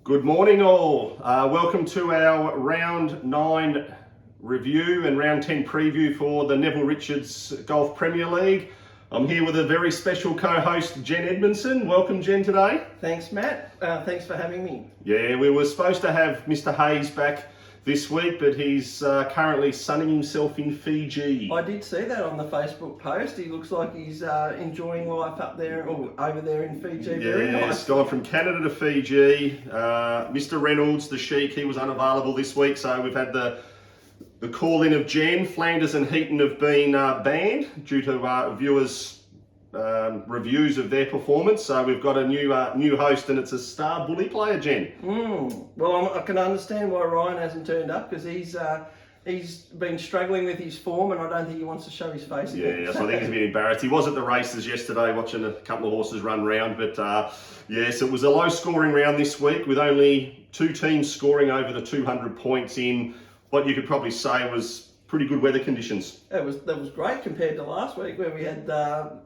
Good morning all. Welcome to our round 9 review and round 10 preview for the Neville Richards Golf Premier League. I'm here with a very special co-host, Jen Edmondson. Welcome, Jen, today. Thanks, Matt. Thanks for having me. Yeah, we were supposed to have Mr. Hayes back this week, but he's currently sunning himself in Fiji. I did see that on the Facebook post. He looks like he's enjoying life up there or over there in Fiji. Very nice. It's gone from Canada to Fiji. Mr. Reynolds, the Sheik, he was unavailable this week, so we've had the call-in of Jen. Flanders and Heaton have been banned due to viewers' reviews of their performance. So we've got a new host, and it's a star bully player, Jen. Well, I can understand why Ryan hasn't turned up, because he's been struggling with his form, and I don't think he wants to show his face again. Yeah, so I think he's a bit embarrassed. He was at the races yesterday watching a couple of horses run round, but yes, it was a low-scoring round this week with only 2 teams scoring over the 200 points in what you could probably say was pretty good weather conditions. That was great compared to last week, where we had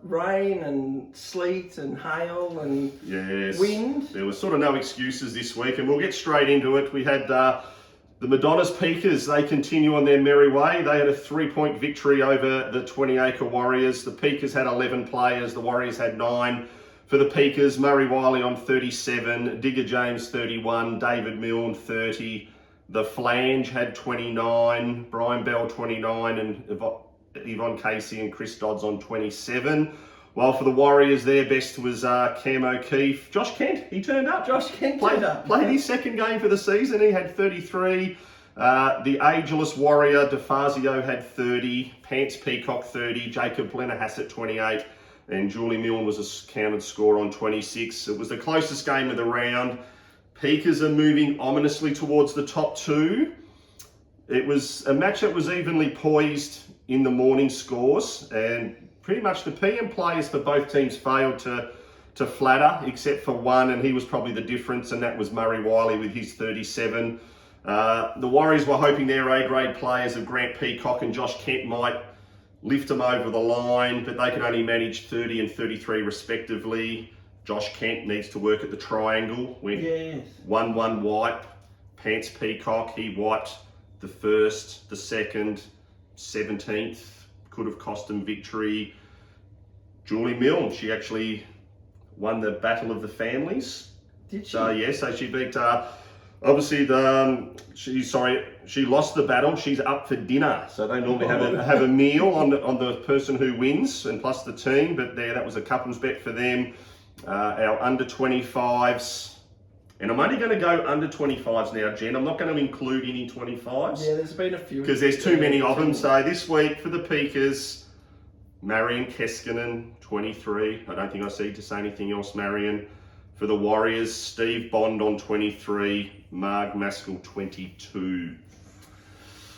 rain and sleet and hail and wind. There was sort of no excuses this week, and we'll get straight into it. We had the Madonna's Peakers. They continue on their merry way. They had a 3-point victory over the 20-acre Warriors. The Peakers had 11 players. The Warriors had 9. For the Peakers, Murray Wiley on 37, Digger James 31, David Milne 30. The Flange had 29, Brian Bell 29, and Yvonne Casey and Chris Dodds on 27. While for the Warriors, their best was Cam O'Keefe. Josh Kent, he turned up. Josh Kent turned up. Played his second game for the season. He had 33. The ageless Warrior, DeFazio, had 30. Pants Peacock 30. Jacob Blennerhassett 28. And Julie Milne was a counted score on 26. It was the closest game of the round. Peakers are moving ominously towards the top 2. It was a match that was evenly poised in the morning scores, and pretty much the PM players for both teams failed to flatter, except for one, and he was probably the difference, and that was Murray Wiley with his 37. The Warriors were hoping their A-grade players of Grant Peacock and Josh Kent might lift them over the line, but they could only manage 30 and 33 respectively. Josh Kent needs to work at the triangle with 1-1 wipe. Pants Peacock, he wiped the first, the second, 17th. Could have cost him victory. Julie Milne, she actually won the Battle of the Families. Did she? So yeah, so she beat, obviously she lost the battle. She's up for dinner. So they normally have a meal on the person who wins, and plus the team, but that was a couples bet for them. Our under 25s, and I'm only going to go under 25s now, Jen. I'm not going to include any 25s. Yeah, there's been a few. Because there's too many of them. So this week for the Peakers, Marion Keskinen, 23. I don't think I need to say anything else, Marion. For the Warriors, Steve Bond on 23, Marg Maskell 22.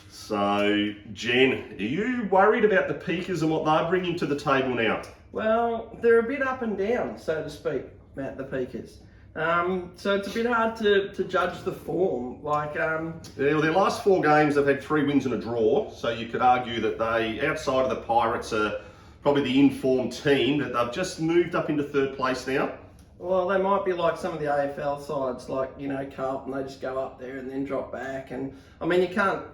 So, Jen, are you worried about the Peakers and what they're bringing to the table now? Well, they're a bit up and down, so to speak, Matt, the Peakers. So it's a bit hard to judge the form. Their last 4 games, they've had 3 wins and a draw. So you could argue that they, outside of the Pirates, are probably the informed team, but they've just moved up into 3rd place now. Well, they might be like some of the AFL sides, like, Carlton. They just go up there and then drop back. And I mean, you can't.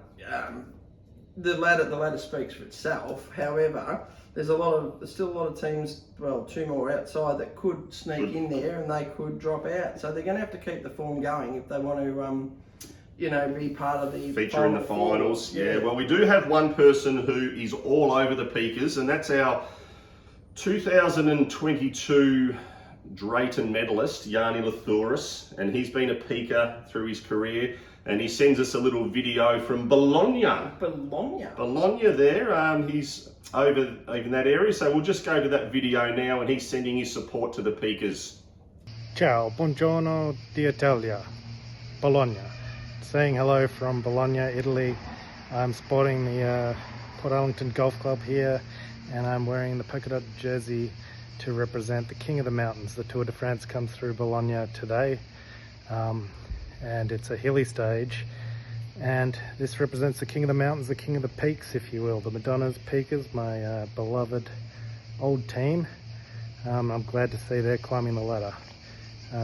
The ladder speaks for itself. However, there's still a lot of teams, well, 2 more outside, that could sneak in there and they could drop out. So they're going to have to keep the form going if they want to, be part of the feature in the finals. Yeah, well, we do have one person who is all over the Peakers, and that's our 2022 Drayton medalist, Yanni Lathouris, and he's been a Peaker through his career. And he sends us a little video from Bologna there. He's over in that area. So we'll just go to that video now, and he's sending his support to the Peakers. Ciao, buongiorno d'Italia, Bologna. Saying hello from Bologna, Italy. I'm sporting the Portarlington Golf Club here, and I'm wearing the polka dot jersey to represent the King of the Mountains. The Tour de France comes through Bologna today. And it's a hilly stage, and this represents the King of the Mountains, the King of the Peaks, if you will. The Madonna's Peakers, my beloved old team. I'm glad to see they're climbing the ladder.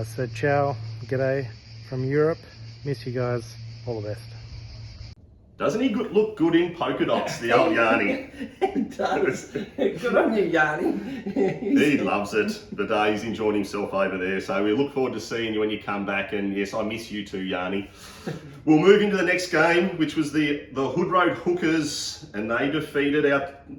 So ciao, g'day, from Europe. Miss you guys. All the best. Doesn't he look good in polka dots, the old Yanni? He does. Good on you, Yanni. He loves it, but he's enjoying himself over there. So we look forward to seeing you when you come back. And yes, I miss you too, Yanni. We'll move into the next game, which was the Hood Road Hookers, and they defeated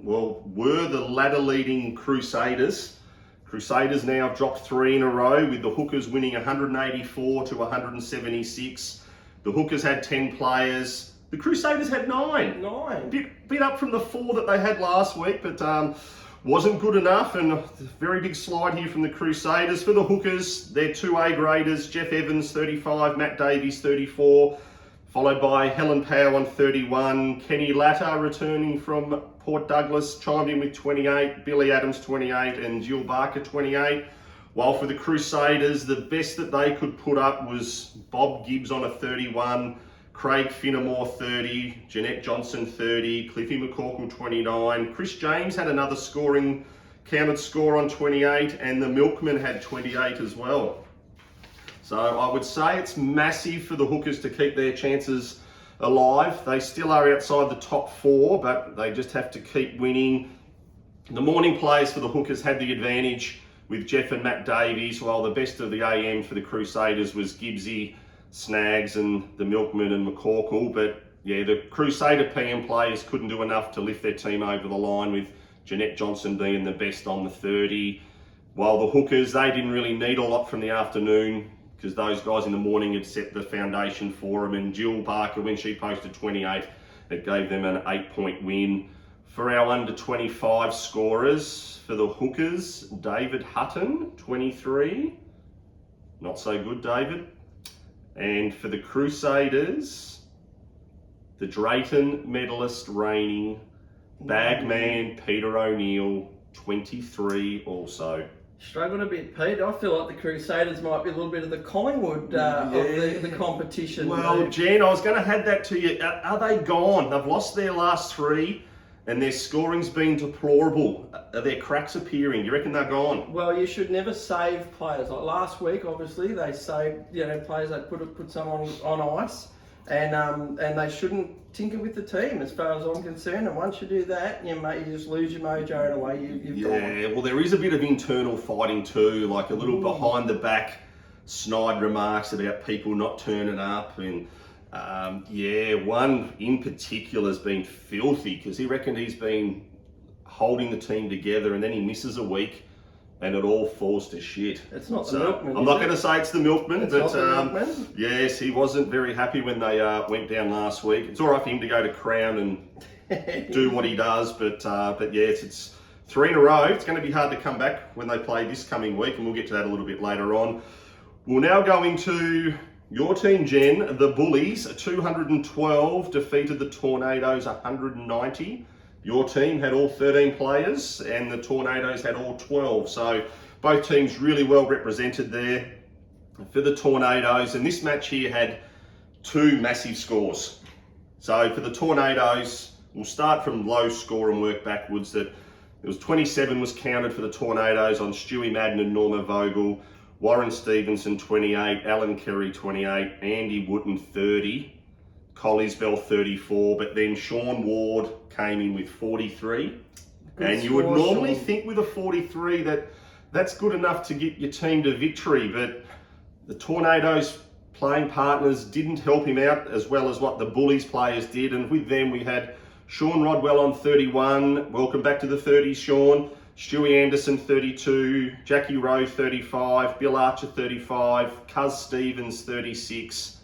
were the ladder leading Crusaders. Crusaders now have dropped 3 in a row, with the Hookers winning 184 to 176. The Hookers had 10 players. The Crusaders had 9. 9. Bit up from the 4 that they had last week, but wasn't good enough. And a very big slide here from the Crusaders. For the Hookers, they're 2 A graders. Jeff Evans, 35. Matt Davies, 34. Followed by Helen Powell on 31. Kenny Latta, returning from Port Douglas, chimed in with 28. Billy Adams, 28. And Jill Barker, 28. While for the Crusaders, the best that they could put up was Bob Gibbs on a 31. Craig Finnemore, 30, Jeanette Johnson, 30, Cliffy McCorkle, 29. Chris James had another counted score on 28, and the Milkman had 28 as well. So I would say it's massive for the Hookers to keep their chances alive. They still are outside the top 4, but they just have to keep winning. The morning players for the Hookers had the advantage with Jeff and Matt Davies, while the best of the AM for the Crusaders was Gibbsy, Snags and the Milkman and McCorkle. But yeah, the Crusader PM players couldn't do enough to lift their team over the line, with Jeanette Johnson being the best on the 30. While the Hookers, they didn't really need a lot from the afternoon, because those guys in the morning had set the foundation for them. And Jill Barker, when she posted 28, it gave them an 8-point win. For our under 25 scorers, for the Hookers, David Hutton, 23. Not so good, David. And for the Crusaders, the Drayton medalist reigning bagman Peter O'Neill, 23 also. Struggled a bit, Pete. I feel like the Crusaders might be a little bit of the Collingwood of the competition. Well, Jen, I was going to add that to you. Are they gone? They've lost their last 3. And their scoring's been deplorable. Are there cracks appearing? You reckon they're gone? Well, you should never save players. Like last week, obviously, they saved players that put someone on ice, and they shouldn't tinker with the team, as far as I'm concerned. And once you do that, you just lose your mojo and away you've gone. Yeah, well, there is a bit of internal fighting too, like a little behind the back snide remarks about people not turning up. And one in particular has been filthy, because he reckoned he's been holding the team together, and then he misses a week and it all falls to shit. It's not the Milkman. I'm not going to say it's the Milkman, it's but not the Milkman. Yes, he wasn't very happy when they went down last week. It's all right for him to go to Crown and do what he does, but yes, it's 3 in a row. It's going to be hard to come back when they play this coming week, and we'll get to that a little bit later on. We'll now go into your team, Jen. The Bullies, 212, defeated the Tornadoes, 190. Your team had all 13 players, and the Tornadoes had all 12. So both teams really well represented there. For the Tornadoes, and this match here had 2 massive scores. So for the Tornadoes, we'll start from low score and work backwards. That it was 27 was counted for the Tornadoes on Stewie Madden and Norma Vogel. Warren Stevenson, 28, Alan Kerry, 28, Andy Wooten, 30, Collies Bell, 34, but then Sean Ward came in with 43. And you would normally think with a 43 that's good enough to get your team to victory, but the Tornadoes playing partners didn't help him out as well as what the Bullies players did. And with them, we had Sean Rodwell on 31. Welcome back to the 30s, Sean. Stewie Anderson, 32, Jackie Rowe, 35, Bill Archer, 35, Cuz Stevens, 36,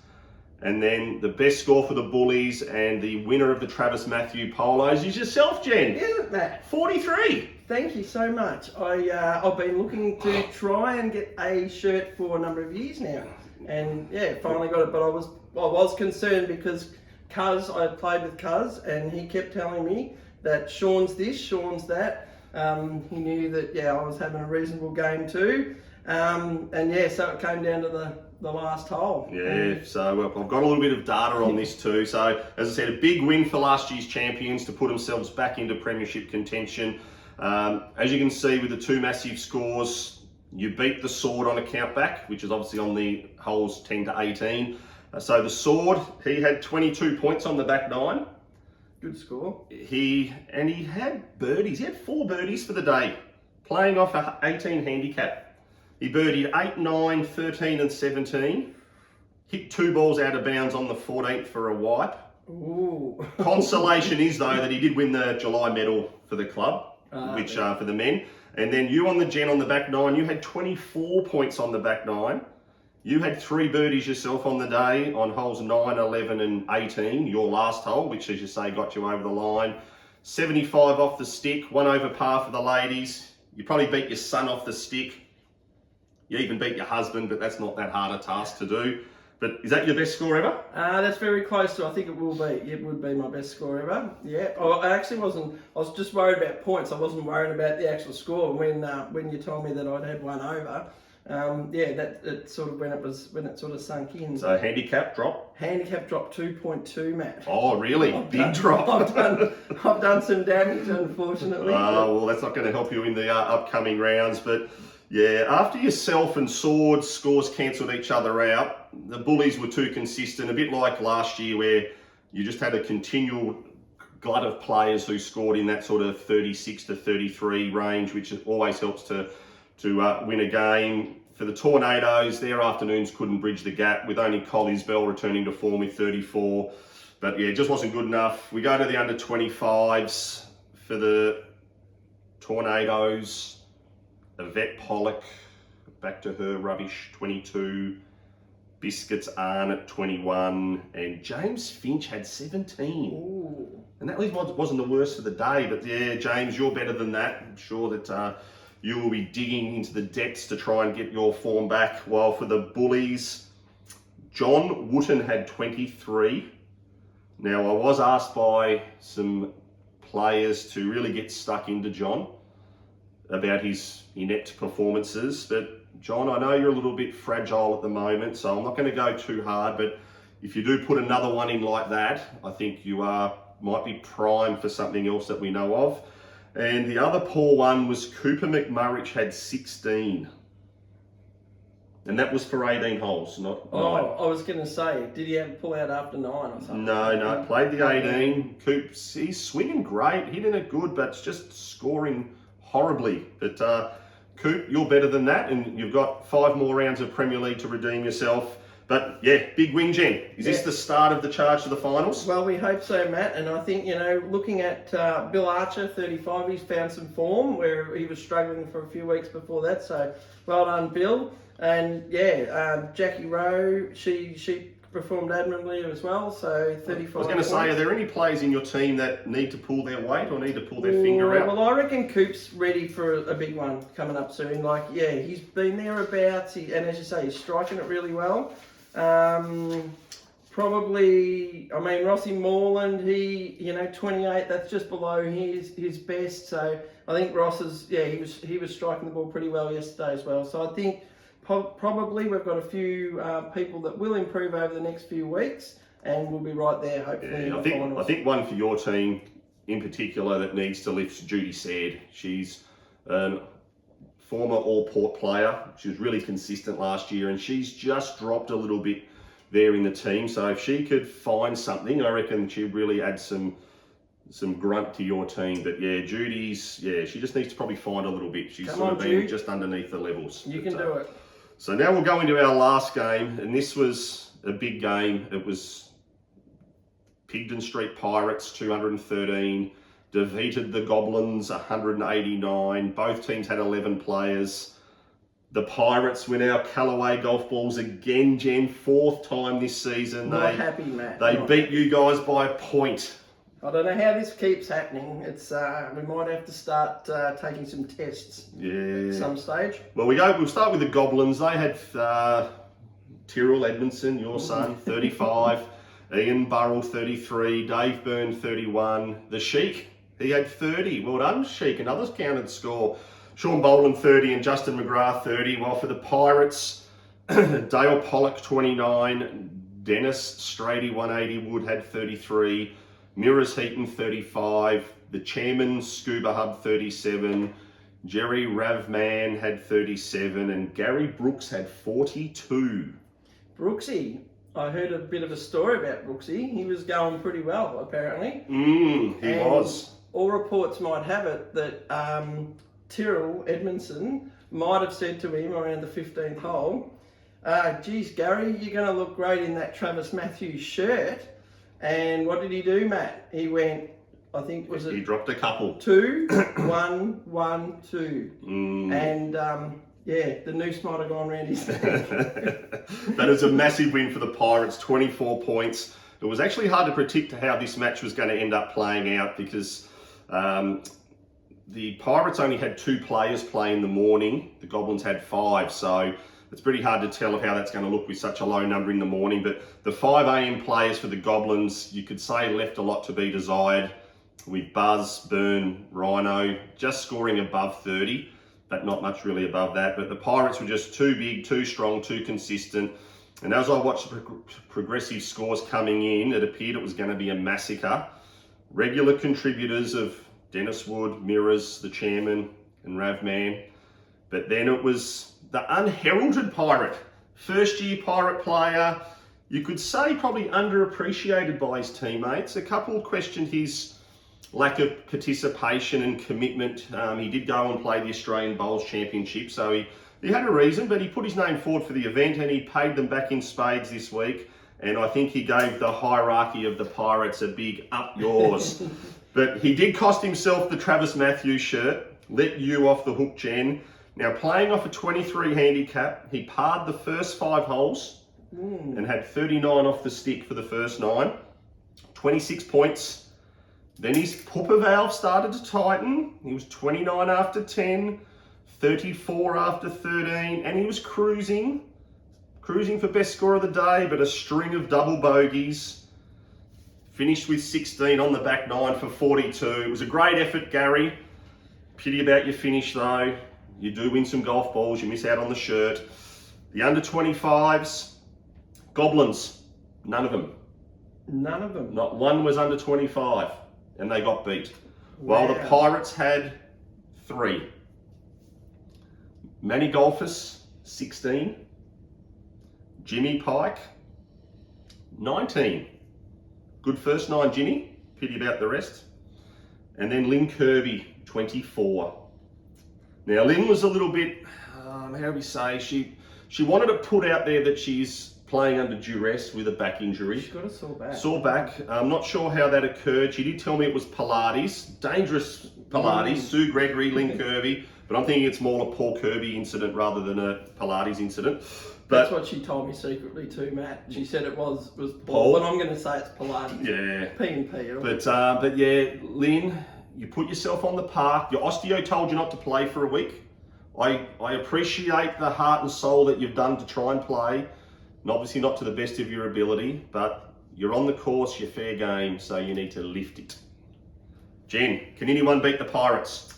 and then the best score for the Bullies and the winner of the Travis Matthew Polos is yourself, Jen. Isn't that? 43. Thank you so much. I've been looking to try and get a shirt for a number of years now, and yeah, finally got it. But I was concerned because Cuz, I played with Cuz, and he kept telling me that Sean's this, Sean's that. He knew that, I was having a reasonable game too. So it came down to the last hole. Yeah, so I've got a little bit of data on this too. So, as I said, a big win for last year's champions to put themselves back into premiership contention. As you can see with the 2 massive scores, You beat the Sword on a countback, which is obviously on the holes 10 to 18. So the Sword, he had 22 points on the back nine. Good score. He had birdies. He had 4 birdies for the day, playing off a 18 handicap. He birdied 8, 9, 13 and 17. Hit 2 balls out of bounds on the 14th for a wipe. Ooh. Consolation is, though, that he did win the July medal for the club, which for the men. And then you on the Jen on the back nine, you had 24 points on the back nine. You had 3 birdies yourself on the day on holes 9, 11 and 18, your last hole, which, as you say, got you over the line. 75 off the stick, 1 over par for the ladies. You probably beat your son off the stick. You even beat your husband, but that's not that hard a task to do. But is that your best score ever? That's very close to. I think it will be. It would be my best score ever. Yeah. I actually wasn't. I was just worried about points. I wasn't worried about the actual score. When you told me that I'd had 1 over, that it sort of when it sort of sunk in. So handicap drop. Handicap dropped 2.2, Matt. Oh, really? Big drop. I've done some damage, unfortunately. Well, that's not going to help you in the upcoming rounds, but. Yeah, after yourself and Sword's scores cancelled each other out, the Bullies were too consistent, a bit like last year where you just had a continual glut of players who scored in that sort of 36 to 33 range, which always helps to win a game. For the Tornadoes, their afternoons couldn't bridge the gap, with only Collies Bell returning to form with 34. But yeah, it just wasn't good enough. We go to the under 25s for the Tornadoes. Yvette Pollock, back to her rubbish, 22. Biscuits Arn at 21. And James Finch had 17. Ooh. And that wasn't the worst for the day. But yeah, James, you're better than that. I'm sure that you will be digging into the depths to try and get your form back. While for the Bullies, John Wooten had 23. Now, I was asked by some players to really get stuck into John about his inept performances, but John, I know you're a little bit fragile at the moment, so I'm not going to go too hard, but if you do put another one in like that, I think you might be primed for something else that we know of. And the other poor one was Cooper McMurrich had 16. And that was for 18 holes, not 9. I was going to say, did he have to pull out after 9 or something? No, played the 18. Coops, he's swinging great, hitting it good, but it's just scoring horribly. But Coop, you're better than that, and you've got 5 more rounds of Premier League to redeem yourself. But yeah, big win, Jen. Is this the start of the charge to the finals? Well, we hope so, Matt. And I think, looking at Bill Archer, 35, he's found some form where he was struggling for a few weeks before that. So well done, Bill. And Jackie Rowe, she performed admirably as well. So 35. I was going to say, are there any players in your team that need to pull their weight or need to pull their finger out? Well, I reckon Coop's ready for a big one coming up soon. He's been thereabouts, and as you say, he's striking it really well. Rossi Moreland, he 28, that's just below his best. So I think Ross he was striking the ball pretty well yesterday as well. So I think probably we've got a few people that will improve over the next few weeks, and we'll be right there hopefully. Yeah, I think one for your team in particular that needs to lift Judy Said. She's former All-Port player. She was really consistent last year, and she's just dropped a little bit there in the team. So if she could find something, I reckon she'd really add some grunt to your team. But yeah, Judy's, she just needs to probably find a little bit. She's sort of been just underneath the levels. You can do it. So now we'll go into our last game, and this was a big game. It was Pigden Street Pirates, 213. Defeated the Goblins, 189. Both teams had 11 players. The Pirates win our Callaway golf balls again, Jen. 4th time this season. Not happy, Matt. They beat you guys by a point. I don't know how this keeps happening. It's we might have to start taking some tests at some stage. Well, we'll start with the Goblins. They had Tyrrell Edmondson, your son, 35. Ian Burrell, 33. Dave Byrne, 31. The Sheik, he had 30. Well done, Sheik. Another counted score. Sean Boland, 30, and Justin McGrath, 30. While for the Pirates, Dale Pollock, 29. Dennis Strady, 180. Wood had 33. Mirrors Heaton, 35. The Chairman, Scuba Hub, 37. Jerry Ravman had 37, and Gary Brooks had 42. Brooksy, I heard a bit of a story about Brooksy. He was going pretty well, apparently. He was. All reports might have it that Tyrrell Edmondson might have said to him around the 15th hole, geez, Gary, you're going to look great in that Travis Matthews shirt. And what did he do, Matt? He went, I think, was it? He dropped a couple. 2, 1, 1, 2. And yeah, the noose might have gone around his neck. That is a massive win for the Pirates, 24 points. It was actually hard to predict how this match was going to end up playing out because the Pirates only had 2 players play in the morning. The Goblins had 5, so it's pretty hard to tell how that's going to look with such a low number in the morning. But the 5 a.m. players for the Goblins, you could say, left a lot to be desired, with Buzz, Byrne, Rhino just scoring above 30, but not much really above that. But the Pirates were just too big, too strong, too consistent. And as I watched the progressive scores coming in, it appeared it was going to be a massacre. Regular contributors of Dennis Wood, Mirrors, the chairman, and Ravman. But then it was the unheralded Pirate. First year Pirate player. You could say probably underappreciated by his teammates. A couple questioned his lack of participation and commitment. He did go and play the Australian Bowls Championship, so he had a reason, but he put his name forward for the event and he paid them back in spades this week. And I think he gave the hierarchy of the Pirates a big up yours. But he did cost himself the Travis Matthews shirt. Let you off the hook, Jen. Now, playing off a 23 handicap, he parred the first 5 holes and had 39 off the stick for the first 9. 26 points. Then his pupper valve started to tighten. He was 29 after 10, 34 after 13, and he was cruising for best score of the day, but a string of double bogeys. Finished with 16 on the back 9 for 42. It was a great effort, Gary. Pity about your finish, though. You do win some golf balls. You miss out on the shirt. The under 25s, Goblins, none of them. None of them? Not one was under 25, and they got beat. Wow. While the Pirates had 3. Manny Golfus, 16. Jimmy Pike, 19. Good first 9, Jimmy. Pity about the rest. And then Lynn Kirby, 24. Now, Lynn was a little bit, how do we say, she wanted to put out there that she's playing under duress with a back injury. She's got a sore back. Sore back. I'm not sure how that occurred. She did tell me it was Pilates, dangerous Pilates, Sue Gregory, Lynn Kirby, but I'm thinking it's more a Paul Kirby incident rather than a Pilates incident. But that's what she told me secretly too, Matt. She said it was Paul, Paul, but I'm going to say it's Pilates. Yeah. P&P. But yeah, Lynn, you put yourself on the park. Your osteo told you not to play for a week. I appreciate the heart and soul that you've done to try and play. And obviously not to the best of your ability, but you're on the course, you're fair game, so you need to lift it. Jen, can anyone beat the Pirates?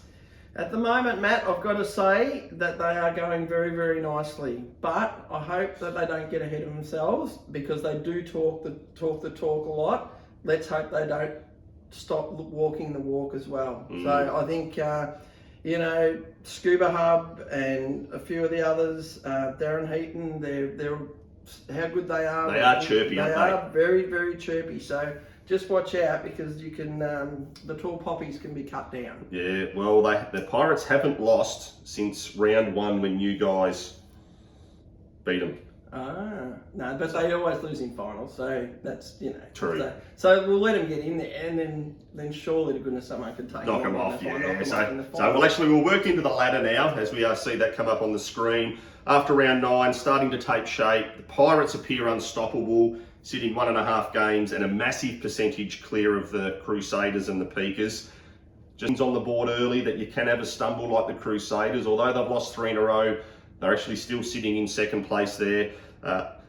At the moment, Matt, I've got to say that they are going very, very nicely. But I hope that they don't get ahead of themselves because they do talk the talk a lot. Let's hope they don't stop walking the walk as well. So I think, Scuba Hub and a few of the others, Darren Heaton, they're how good they are. They are chirpy, aren't they? They are very, very chirpy. So just watch out because you can, the tall poppies can be cut down. Yeah, well, the Pirates haven't lost since round 1 when you guys beat them. No, but they always lose in finals, so that's, True. So we'll let them get in there, and then surely to goodness someone can take Knock them them off, yeah. So well, we'll work into the ladder now as we see that come up on the screen. After round 9, starting to take shape, the Pirates appear unstoppable, sitting 1.5 games and a massive percentage clear of the Crusaders and the Peakers. Just on the board early that you can have a stumble like the Crusaders, although they've lost 3 in a row, they're actually still sitting in 2nd place there.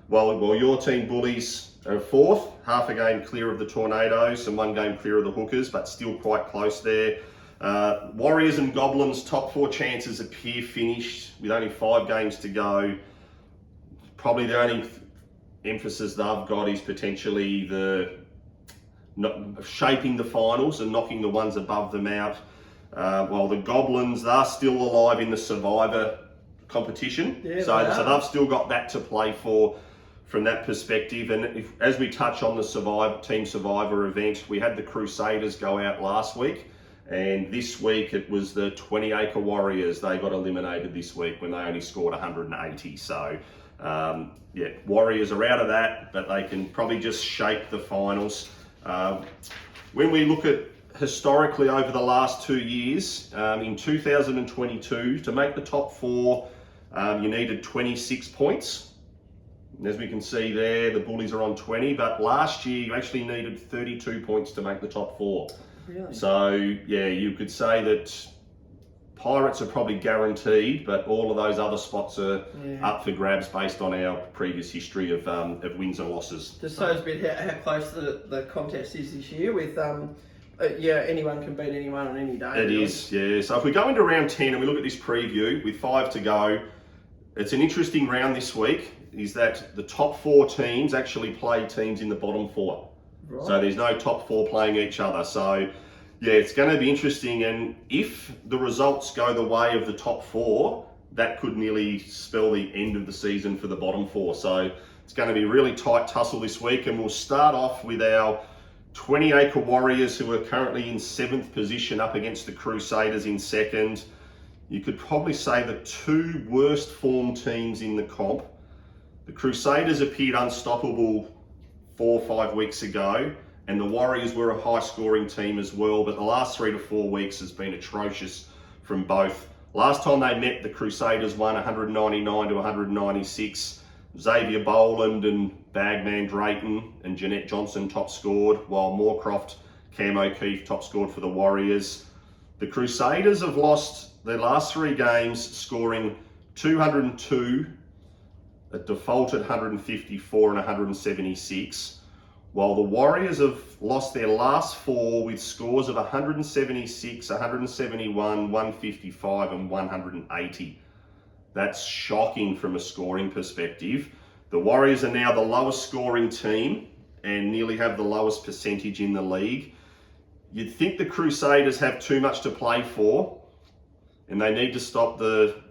While your team Bullies are 4th, half a game clear of the Tornadoes and 1 game clear of the Hookers, but still quite close there. Warriors and Goblins, top 4 chances appear finished with only 5 games to go. Probably the only emphasis they've got is potentially shaping the finals and knocking the ones above them out. While the Goblins are still alive in the Survivor competition. Yeah, so they've still got that to play for from that perspective. And as we touch on the Team Survivor event, we had the Crusaders go out last week. And this week it was the 20 Acre Warriors. They got eliminated this week when they only scored 180. So, Warriors are out of that, but they can probably just shape the finals. When we look at historically over the last 2 years, in 2022, to make the top 4, you needed 26 points. And as we can see there, the Bullies are on 20, but last year you actually needed 32 points to make the top 4. Really? So, you could say that Pirates are probably guaranteed, but all of those other spots are up for grabs based on our previous history of wins and losses. Just shows a bit how close the contest is this year with, anyone can beat anyone on any day. It is, yeah. So if we go into round 10 and we look at this preview with 5 to go, it's an interesting round this week, is that the top 4 teams actually play teams in the bottom 4. Right. So there's no top 4 playing each other. So, it's going to be interesting. And if the results go the way of the top 4, that could nearly spell the end of the season for the bottom 4. So it's going to be a really tight tussle this week. And we'll start off with our 20 Acre Warriors, who are currently in 7th position up against the Crusaders in 2nd. You could probably say the 2 worst form teams in the comp. The Crusaders appeared unstoppable 4 or 5 weeks ago, and the Warriors were a high scoring team as well, but the last 3 to 4 weeks has been atrocious from both. Last time they met, the Crusaders won 199 to 196. Xavier Boland and Bagman Drayton and Jeanette Johnson top scored, while Moorcroft, Cam O'Keefe top scored for the Warriors. The Crusaders have lost their last 3 games, scoring 202, a defaulted 154 and 176, while the Warriors have lost their last 4 with scores of 176, 171, 155 and 180. That's shocking from a scoring perspective. The Warriors are now the lowest scoring team and nearly have the lowest percentage in the league. You'd think the Crusaders have too much to play for and they need to stop the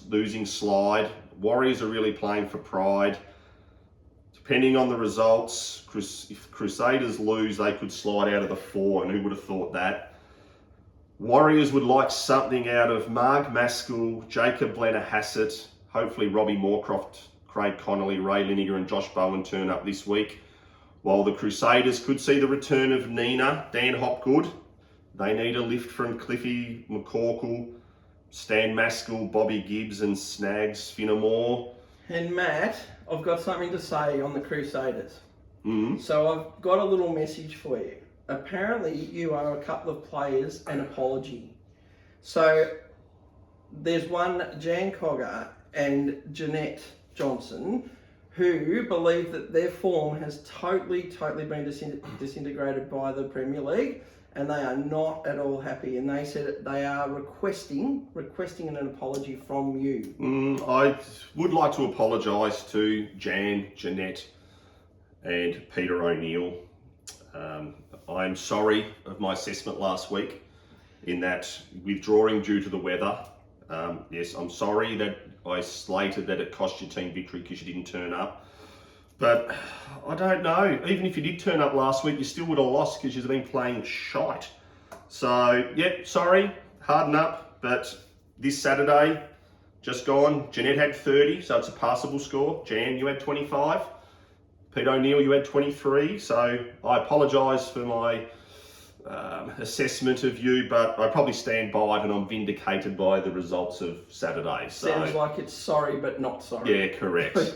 losing slide. Warriors are really playing for pride. Depending on the results, if Crusaders lose, they could slide out of the 4, and who would have thought that? Warriors would like something out of Marg Maskell, Jacob Blenner-Hassett, hopefully Robbie Moorcroft, Craig Connolly, Ray Lineker and Josh Bowen turn up this week. While the Crusaders could see the return of Nina, Dan Hopgood. They need a lift from Cliffy McCorkle, Stan Maskell, Bobby Gibbs and Snags Finnemore. And Matt, I've got something to say on the Crusaders. Mm-hmm. So I've got a little message for you. Apparently you owe a couple of players an apology. So there's one, Jan Cogger and Jeanette Johnson, who believe that their form has totally been disintegrated by the Premier League, and they are not at all happy. And they said they are requesting an apology from you. I would like to apologise to Jan, Jeanette, and Peter O'Neill. I'm sorry of my assessment last week in that withdrawing due to the weather. Yes, I'm sorry that I slated that it cost your team victory because you didn't turn up. But I don't know. Even if you did turn up last week, you still would have lost because you've been playing shite. So, sorry, harden up. But this Saturday, just gone, Jeanette had 30, so it's a passable score. Jan, you had 25. Pete O'Neill, you had 23. So I apologise for my assessment of you, but I probably stand by it and I'm vindicated by the results of Saturday. So. Sounds like it's sorry, but not sorry. Yeah, correct.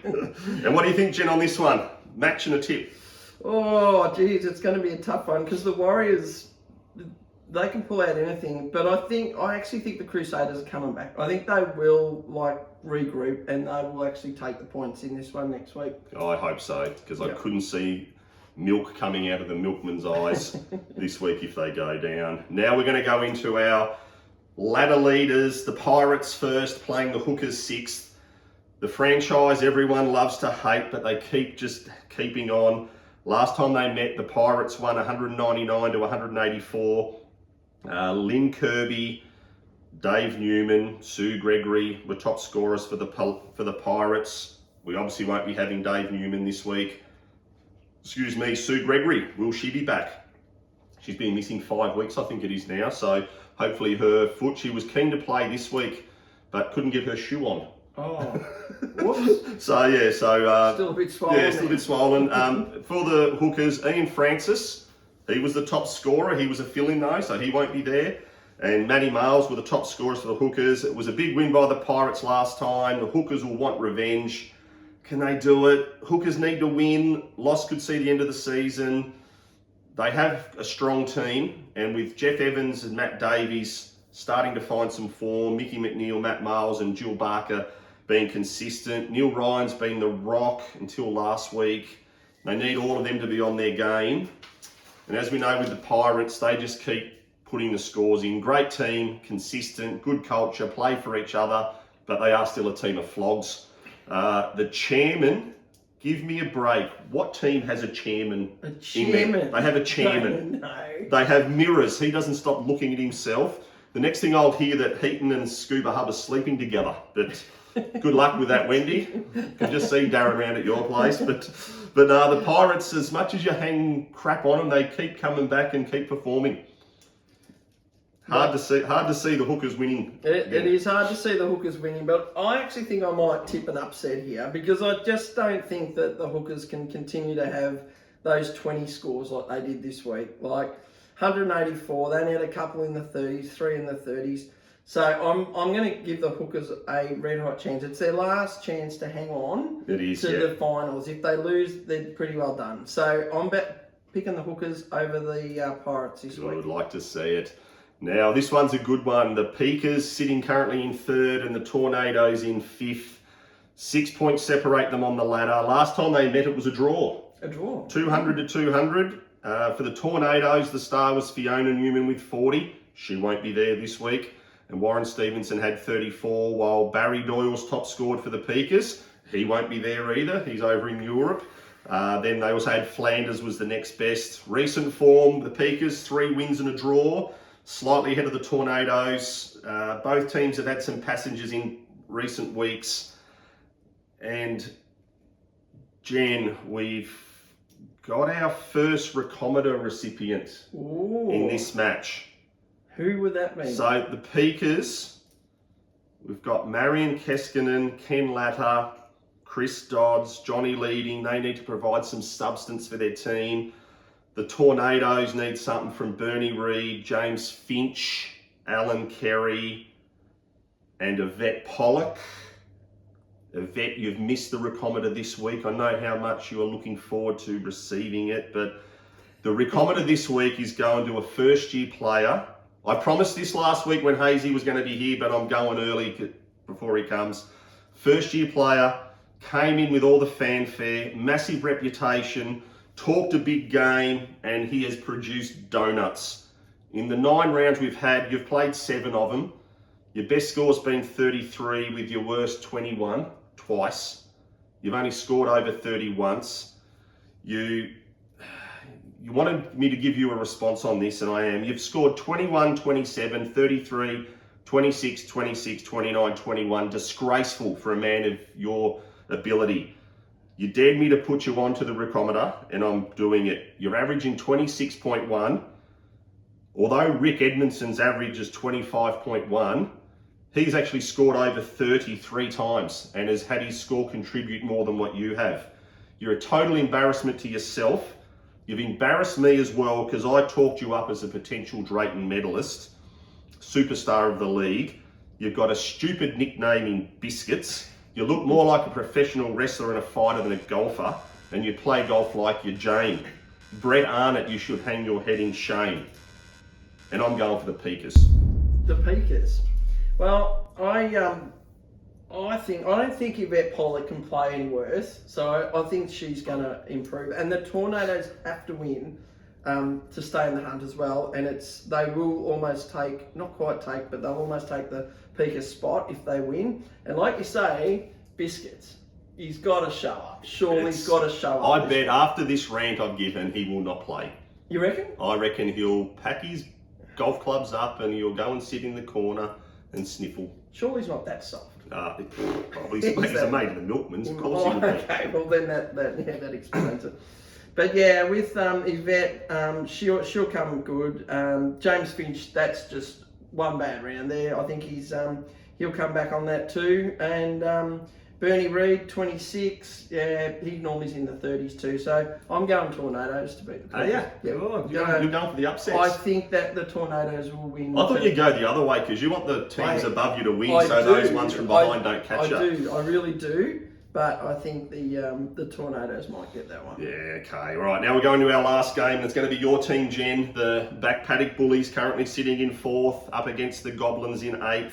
And what do you think, Jen, on this one? Match and a tip? Oh, geez, it's going to be a tough one because the Warriors, they can pull out anything, but I actually think the Crusaders are coming back. I think they will regroup and they will actually take the points in this one next week. I hope so, because I couldn't see milk coming out of the milkman's eyes this week if they go down. Now we're going to go into our ladder leaders. The Pirates first, playing the Hookers 6th. The franchise everyone loves to hate, but they keeping on. Last time they met, the Pirates won 199 to 184. Lynn Kirby, Dave Newman, Sue Gregory were top scorers for the Pirates. We obviously won't be having Dave Newman this week. Excuse me, Sue Gregory, will she be back? She's been missing 5 weeks, I think it is now. So hopefully her foot, she was keen to play this week, but couldn't get her shoe on. Oh, whoops. Still a bit swollen. Yeah, still a bit swollen. For the hookers, Ian Francis, he was the top scorer. He was a fill-in though, so he won't be there. And Matty Miles were the top scorers for the hookers. It was a big win by the Pirates last time. The hookers will want revenge. Can they do it? Hookers need to win. Loss could see the end of the season. They have a strong team, and with Jeff Evans and Matt Davies starting to find some form, Mickey McNeil, Matt Miles and Jill Barker being consistent. Neil Ryan's been the rock until last week. They need all of them to be on their game. And as we know with the Pirates, they just keep putting the scores in. Great team, consistent, good culture, play for each other, but they are still a team of flogs. The chairman, give me a break. What team has a chairman? A chairman? In there? They have a chairman. No. They have mirrors. He doesn't stop looking at himself. The next thing I'll hear that Heaton and Scuba Hub are sleeping together. But good luck with that, Wendy. Can just see Darren around at your place. But the Pirates, as much as you hang crap on them, they keep coming back and keep performing. Hard to see the hookers winning. It is hard to see the hookers winning, but I actually think I might tip an upset here because I just don't think that the hookers can continue to have those 20 scores like they did this week. Like 184, they only had a couple in the 30s, 3 in the 30s. So I'm going to give the hookers a red hot chance. It's their last chance to hang on to the finals. If they lose, they're pretty well done. So I'm picking the hookers over the Pirates this week. I would like to see it. Now, this one's a good one. The Peakers sitting currently in 3rd and the Tornadoes in 5th. 6 points separate them on the ladder. Last time they met, it was a draw. A draw. 200 to 200. For the Tornadoes, the star was Fiona Newman with 40. She won't be there this week. And Warren Stevenson had 34, while Barry Doyle's top scored for the Peakers. He won't be there either. He's over in Europe. Then they also had Flanders was the next best. Recent form, the Peakers, 3 wins and a draw. Slightly ahead of the Tornadoes. Both teams have had some passengers in recent weeks. And Jen, we've got our first Recometer recipient in this match. Who would that be? So the Peakers, we've got Marion Keskinen, Ken Latta, Chris Dodds, Johnny Leading. They need to provide some substance for their team. The Tornadoes need something from Bernie Reed, James Finch, Alan Kerry, and Yvette Pollock. Yvette, you've missed the Recometer this week. I know how much you are looking forward to receiving it, but the Recometer this week is going to a first-year player. I promised this last week when Hazy was going to be here, but I'm going early before he comes. First-year player, came in with all the fanfare, massive reputation, talked a big game, and he has produced donuts. In the 9 rounds we've had, you've played 7 of them. Your best score's been 33 with your worst 21 twice. You've only scored over 30 once. You wanted me to give you a response on this, and I am. You've scored 21, 27, 33, 26, 26, 29, 21. Disgraceful for a man of your ability. You dared me to put you onto the Recometer, and I'm doing it. You're averaging 26.1. Although Rick Edmondson's average is 25.1, he's actually scored over 33 times and has had his score contribute more than what you have. You're a total embarrassment to yourself. You've embarrassed me as well because I talked you up as a potential Drayton medalist, superstar of the league. You've got a stupid nickname in Biscuits. You look more like a professional wrestler and a fighter than a golfer, and you play golf like you're Jane. Brett Arnott, you should hang your head in shame. And I'm going for the Peakers. The Peakers. Well, I don't think Yvette Pollock can play any worse, so I think she's going to improve. And the Tornadoes have to win to stay in the hunt as well. And they will almost take, not quite take, but they'll almost take the Peakers spot if they win. And like you say, Biscuits, he's got to show up. Surely he's got to show up. I bet after this rant I've given, he will not play. You reckon? I reckon he'll pack his golf clubs up and you'll go and sit in the corner and sniffle. Surely he's not that soft. Probably he's a mate of the milkmans, of course he would be. Okay, well then that explains it. But yeah, with Yvette, she'll come good. James Finch, that's just one bad round there. I think he'll come back on that too. And Bernie Reid, 26. Yeah, he normally is in the 30s too. So I'm going Tornadoes to beat the Ports. Yeah. Oh, you're going for the upsets. I think that the Tornadoes will win. I thought you'd go the other way because you want the teams above you to win, so those ones from behind don't catch up. I really do. But I think the Tornadoes might get that one. Yeah, okay. All right, now we're going to our last game. It's going to be your team, Jen. The Back Paddock Bullies currently sitting in 4th, up against the Goblins in 8th.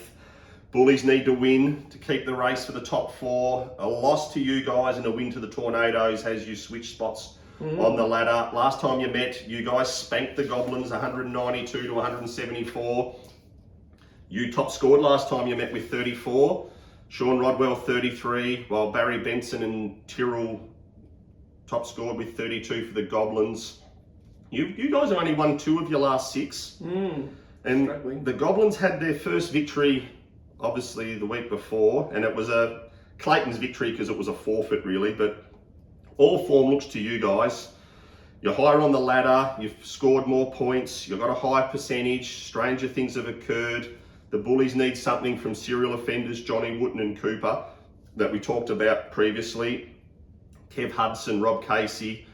Bullies need to win to keep the race for the top 4. A loss to you guys and a win to the Tornadoes has you switch spots on the ladder. Last time you met, you guys spanked the Goblins 192 to 174. You top scored last time you met with 34. Sean Rodwell 33, while Barry Benson and Tyrrell top scored with 32 for the Goblins. You guys have only won 2 of your last 6. And struggling. The Goblins had their first victory obviously the week before, and it was a Clayton's victory because it was a forfeit really, but all form looks to you guys. You're higher on the ladder, you've scored more points, you've got a high percentage, stranger things have occurred. The Bullies need something from serial offenders Johnny Wooten and Cooper that we talked about previously. Kev Hudson, Rob Casey,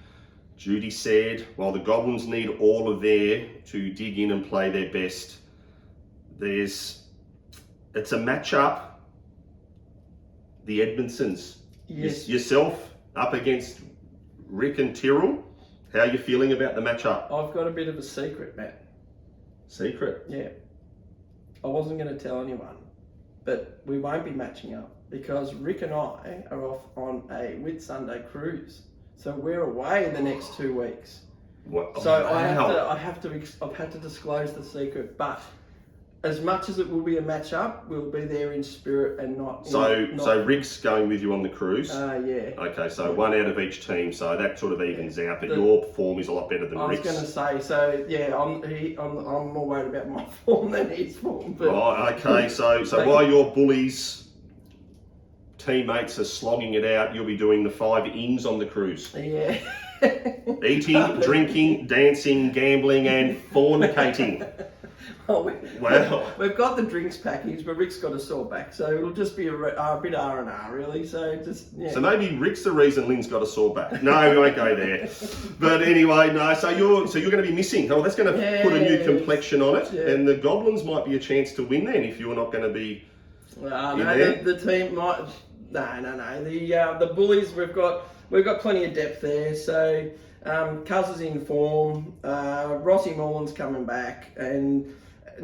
Judy Said, while the Goblins need all of there to dig in and play their best. It's a match-up, the Edmondsons. Yes. Yourself up against Rick and Tyrrell. How are you feeling about the match-up? I've got a bit of a secret, Matt. Secret? Yeah. I wasn't going to tell anyone, but we won't be matching up because Rick and I are off on a Whitsunday cruise. So we're away the next 2 weeks. What? So Wow. I've had to disclose the secret, but as much as it will be a match up, we'll be there in spirit and not. So Rick's going with you on the cruise. Yeah. Okay, so 1 out of each team, so that sort of evens out. But your form is a lot better than I was Rick's. going to say, so yeah, I'm more worried about my form than his form. But Right. Okay. So while your Bullies teammates are slogging it out, you'll be doing the 5 ins on the cruise. Yeah. Eating, drinking, dancing, gambling, and fornicating. Well, Wow. We've got the drinks package, but Rick's got a sore back, so it'll just be a bit R&R really. So just yeah. So maybe Rick's the reason Lynn's got a sore back. No, we won't go there. But anyway, no. So you're going to be missing. Oh, that's going to put a new complexion on it, and the Goblins might be a chance to win then if you're not going to be. The team might. No. The Bullies, we've got plenty of depth there. So Cuz is in form. Rossi Morland's coming back, and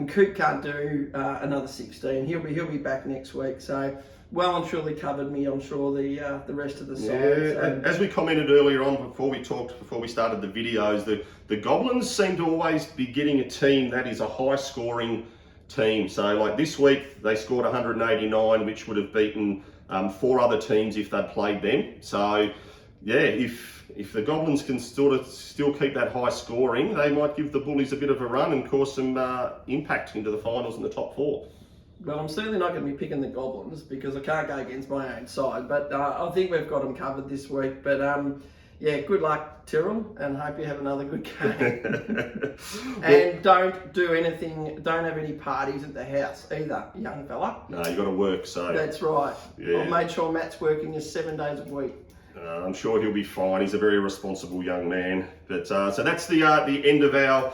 Coop can't do another 16. He'll be back next week. So well and truly covered me. I'm sure the rest of the side. Yeah, So. as we commented earlier on before we started the videos, the Goblins seem to always be getting a team that is a high scoring team. So like this week they scored 189, which would have beaten 4 other teams if they'd played them. So yeah, if the Goblins can still keep that high scoring, they might give the Bullies a bit of a run and cause some impact into the finals in the top 4. Well, I'm certainly not going to be picking the Goblins because I can't go against my own side. But I think we've got them covered this week. But yeah, good luck, Tyrrell, and hope you have another good game. And don't have any parties at the house either, young fella. No, you got to work. So that's right. Yeah. I've made sure Matt's working just 7 days a week. I'm sure he'll be fine. He's a very responsible young man. But so that's the end of our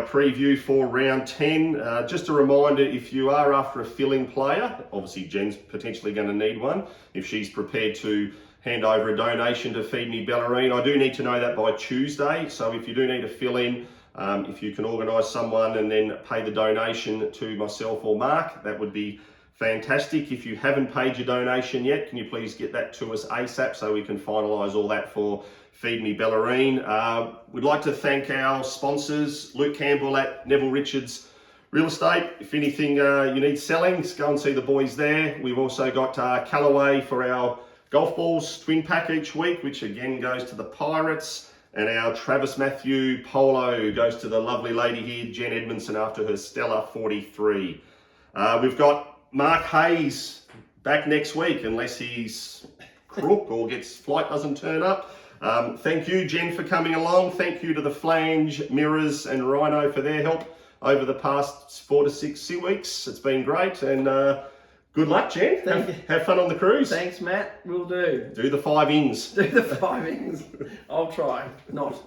preview for round 10. Just a reminder, if you are after a fill-in player, obviously Jen's potentially going to need one. If she's prepared to hand over a donation to Feed Me Ballerine, I do need to know that by Tuesday. So if you do need a fill-in, if you can organise someone and then pay the donation to myself or Mark, that would be fantastic. If you haven't paid your donation yet, can you please get that to us ASAP so we can finalise all that for Feed Me Ballerine. We'd like to thank our sponsors, Luke Campbell at Neville Richards Real Estate. If anything you need selling, just go and see the boys there. We've also got Callaway for our golf balls twin pack each week, which again goes to the Pirates. And our Travis Matthew Polo goes to the lovely lady here, Jen Edmondson, after her stellar 43. We've got Mark Hayes back next week, unless he's crook or flight doesn't turn up. Thank you, Jen, for coming along. Thank you to the Flange, Mirrors and Rhino for their help over the past 4 to 6 weeks. It's been great, and good luck, Jen. Have fun on the cruise. Thanks, Matt. Will do. Do the 5 ings. Do the 5 ings. I'll try. Not.